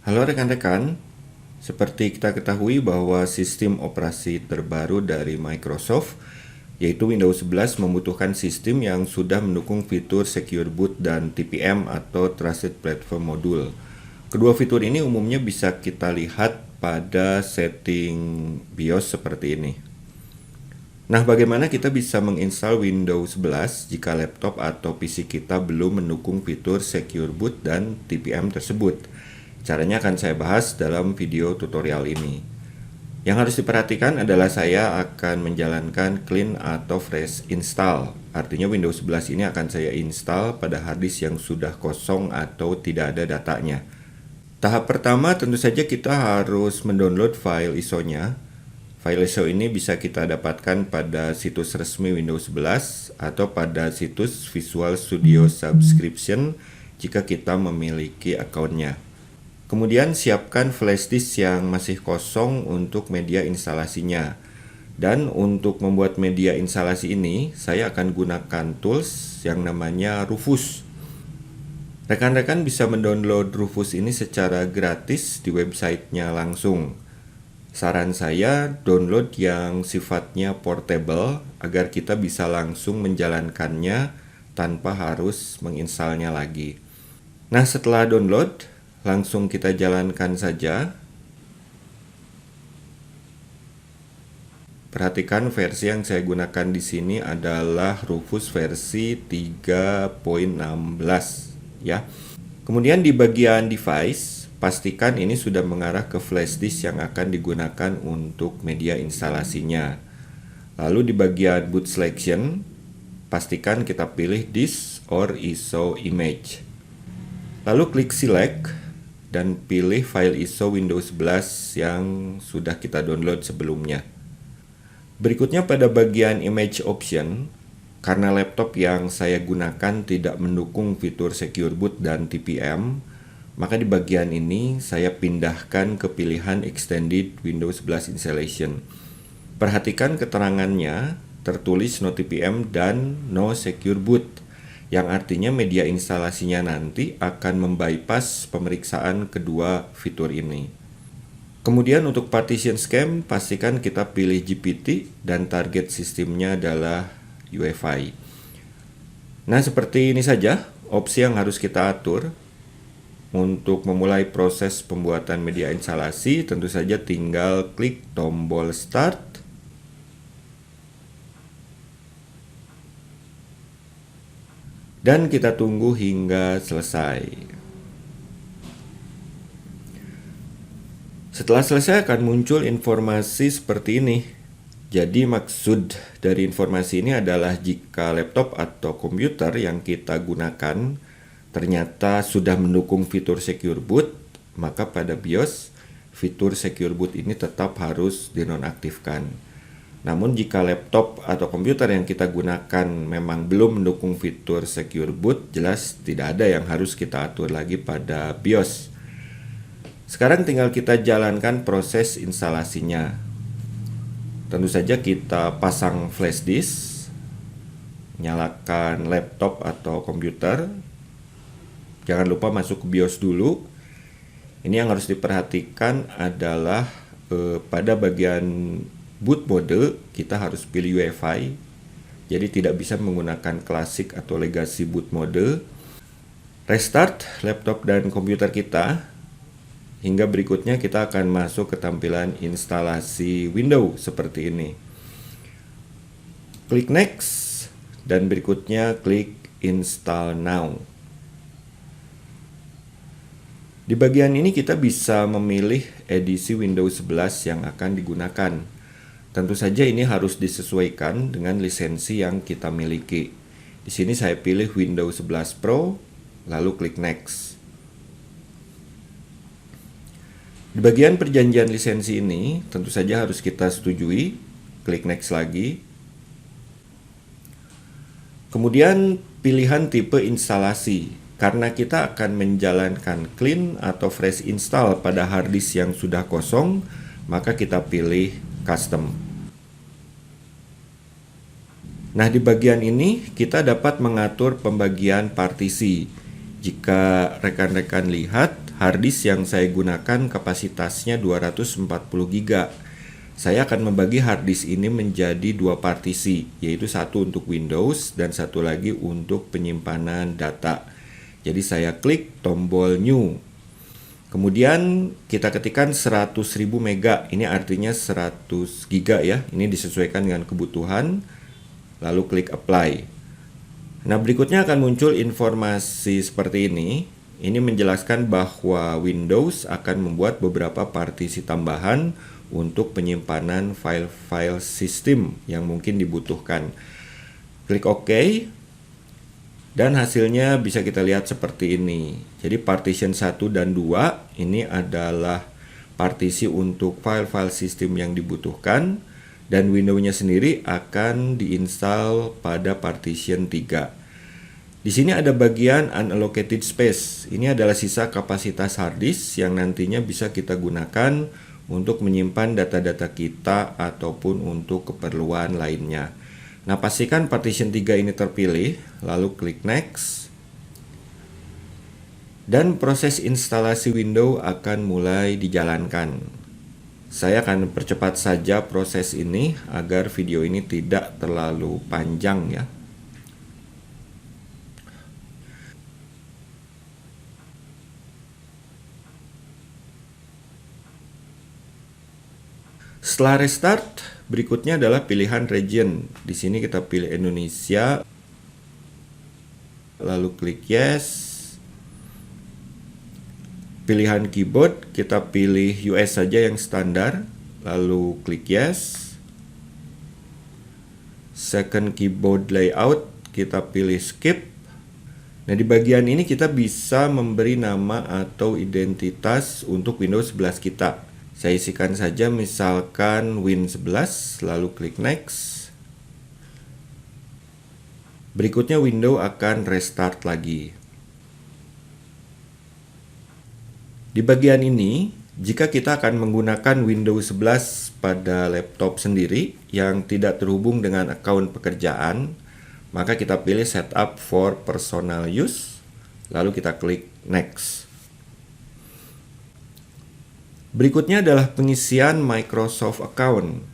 Halo rekan-rekan, seperti kita ketahui bahwa sistem operasi terbaru dari Microsoft, yaitu Windows 11 membutuhkan sistem yang sudah mendukung fitur Secure Boot dan TPM atau Trusted Platform Module. Kedua fitur ini umumnya bisa kita lihat pada setting BIOS seperti ini. Nah, bagaimana kita bisa menginstal Windows 11 jika laptop atau PC kita belum mendukung fitur Secure Boot dan TPM tersebut? Caranya akan saya bahas dalam video tutorial ini. Yang harus diperhatikan adalah saya akan menjalankan clean atau fresh install. Artinya Windows 11 ini akan saya install pada harddisk yang sudah kosong atau tidak ada datanya. Tahap pertama tentu saja kita harus mendownload file ISO-nya. File ISO ini bisa kita dapatkan pada situs resmi Windows 11 atau pada situs Visual Studio Subscription jika kita memiliki akunnya. Kemudian siapkan flash disk yang masih kosong untuk media instalasinya. Dan untuk membuat media instalasi ini, saya akan gunakan tools yang namanya Rufus. Rekan-rekan bisa mendownload Rufus ini secara gratis di websitenya langsung. Saran saya download yang sifatnya portable agar kita bisa langsung menjalankannya tanpa harus menginstalnya lagi. Nah, setelah download, langsung kita jalankan saja. Perhatikan versi yang saya gunakan di sini adalah Rufus versi 3.16 ya. Kemudian di bagian device, pastikan ini sudah mengarah ke flash disk yang akan digunakan untuk media instalasinya. Lalu di bagian boot selection, pastikan kita pilih disk or ISO image. Lalu klik select dan pilih file ISO Windows 11 yang sudah kita download sebelumnya. Berikutnya pada bagian image option, karena laptop yang saya gunakan tidak mendukung fitur Secure Boot dan TPM, maka di bagian ini saya pindahkan ke pilihan Extended Windows 11 Installation. Perhatikan keterangannya tertulis no TPM dan no Secure Boot, yang artinya media instalasinya nanti akan membypass pemeriksaan kedua fitur ini. Kemudian untuk partition scheme, pastikan kita pilih GPT dan target sistemnya adalah UEFI. Nah, seperti ini saja opsi yang harus kita atur. Untuk memulai proses pembuatan media instalasi, tentu saja tinggal klik tombol start. Dan kita tunggu hingga selesai. Setelah selesai akan muncul informasi seperti ini. Jadi maksud dari informasi ini adalah jika laptop atau komputer yang kita gunakan ternyata sudah mendukung fitur Secure Boot, maka pada BIOS fitur Secure Boot ini tetap harus dinonaktifkan. Namun jika laptop atau komputer yang kita gunakan memang belum mendukung fitur Secure Boot, jelas tidak ada yang harus kita atur lagi pada BIOS. Sekarang tinggal kita jalankan proses instalasinya. Tentu saja kita pasang flash disk, nyalakan laptop atau komputer. Jangan lupa masuk ke BIOS dulu. Ini yang harus diperhatikan adalah pada bagian boot mode kita harus pilih UEFI. Jadi tidak bisa menggunakan klasik atau legacy boot mode. Restart laptop dan komputer kita. Hingga berikutnya kita akan masuk ke tampilan instalasi Windows seperti ini. Klik next dan berikutnya klik install now. Di bagian ini kita bisa memilih edisi Windows 11 yang akan digunakan. Tentu saja ini harus disesuaikan dengan lisensi yang kita miliki. Di sini saya pilih Windows 11 Pro, lalu klik next. Di bagian perjanjian lisensi ini, tentu saja harus kita setujui. Klik next lagi. Kemudian pilihan tipe instalasi. Karena kita akan menjalankan clean atau fresh install pada harddisk yang sudah kosong, maka kita pilih custom. Nah, di bagian ini kita dapat mengatur pembagian partisi. Jika rekan-rekan lihat, harddisk yang saya gunakan kapasitasnya 240 GB. Saya akan membagi harddisk ini menjadi dua partisi, yaitu satu untuk Windows dan satu lagi untuk penyimpanan data. Jadi saya klik tombol New. Kemudian kita ketikkan 100.000 mega, ini artinya 100 giga ya, ini disesuaikan dengan kebutuhan, lalu klik apply. Nah, berikutnya akan muncul informasi seperti ini. Ini menjelaskan bahwa Windows akan membuat beberapa partisi tambahan untuk penyimpanan file-file sistem yang mungkin dibutuhkan. Klik OK. Dan hasilnya bisa kita lihat seperti ini. Jadi partition 1 dan 2 ini adalah partisi untuk file-file sistem yang dibutuhkan, dan Windows-nya sendiri akan diinstal pada partition 3. Di sini ada bagian unallocated space. Ini adalah sisa kapasitas harddisk yang nantinya bisa kita gunakan untuk menyimpan data-data kita ataupun untuk keperluan lainnya. Nah, pastikan partition 3 ini terpilih, lalu klik next. Dan proses instalasi Windows akan mulai dijalankan. Saya akan percepat saja proses ini agar video ini tidak terlalu panjang ya. Setelah restart, berikutnya adalah pilihan region. Di sini kita pilih Indonesia, lalu klik yes. Pilihan keyboard kita pilih US saja yang standar, lalu klik yes. Second keyboard layout kita pilih skip. Nah, di bagian ini kita bisa memberi nama atau identitas untuk Windows 11 kita. Saya isikan saja misalkan Win11, lalu klik next. Berikutnya Windows akan restart lagi. Di bagian ini, jika kita akan menggunakan Windows 11 pada laptop sendiri yang tidak terhubung dengan akun pekerjaan, maka kita pilih setup for personal use, lalu kita klik next. Berikutnya adalah pengisian Microsoft account.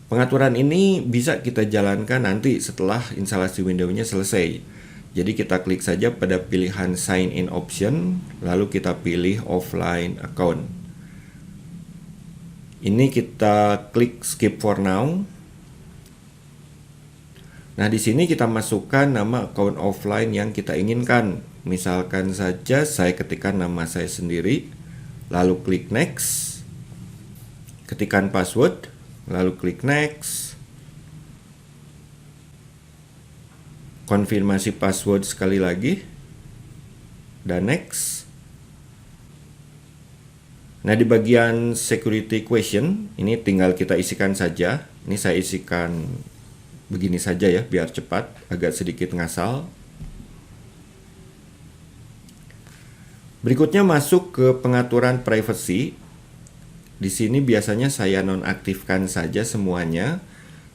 Pengaturan ini bisa kita jalankan nanti setelah instalasi Windows-nya selesai. Jadi kita klik saja pada pilihan sign in option, lalu kita pilih offline account. Ini kita klik skip for now. Nah, di sini kita masukkan nama account offline yang kita inginkan. Misalkan saja saya ketikkan nama saya sendiri, lalu klik next, ketikkan password, lalu klik next, konfirmasi password sekali lagi, dan next. Nah, di bagian security question, ini tinggal kita isikan saja. Ini saya isikan begini saja ya, biar cepat, agak sedikit ngasal. Berikutnya masuk ke pengaturan privacy. Di sini biasanya saya nonaktifkan saja semuanya.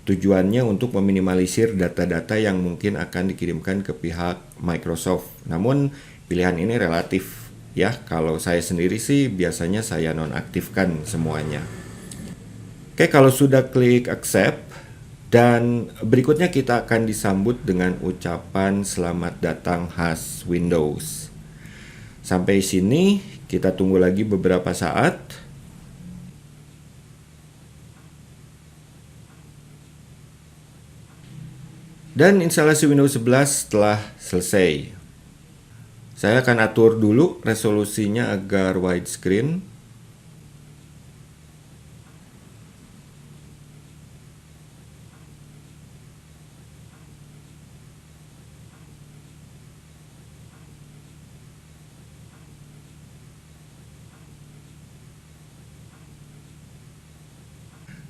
Tujuannya untuk meminimalisir data-data yang mungkin akan dikirimkan ke pihak Microsoft. Namun pilihan ini relatif ya. Kalau saya sendiri sih biasanya saya nonaktifkan semuanya. Oke, kalau sudah klik accept, dan berikutnya kita akan disambut dengan ucapan selamat datang khas Windows. Sampai sini kita tunggu lagi beberapa saat. Dan instalasi Windows 11 telah selesai. Saya akan atur dulu resolusinya agar widescreen.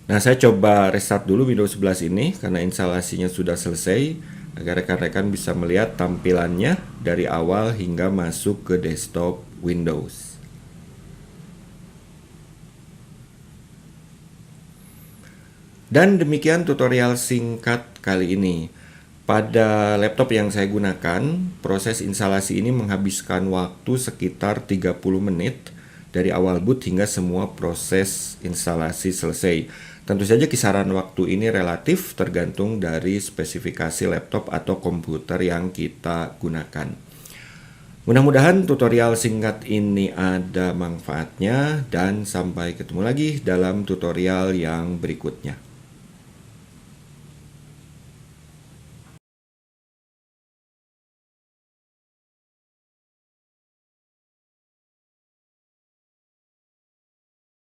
Nah, saya coba restart dulu Windows 11 ini karena instalasinya sudah selesai, agar rekan-rekan bisa melihat tampilannya dari awal hingga masuk ke desktop Windows. Dan demikian tutorial singkat kali ini. Pada laptop yang saya gunakan, proses instalasi ini menghabiskan waktu sekitar 30 menit dari awal boot hingga semua proses instalasi selesai. Tentu saja kisaran waktu ini relatif tergantung dari spesifikasi laptop atau komputer yang kita gunakan. Mudah-mudahan tutorial singkat ini ada manfaatnya dan sampai ketemu lagi dalam tutorial yang berikutnya.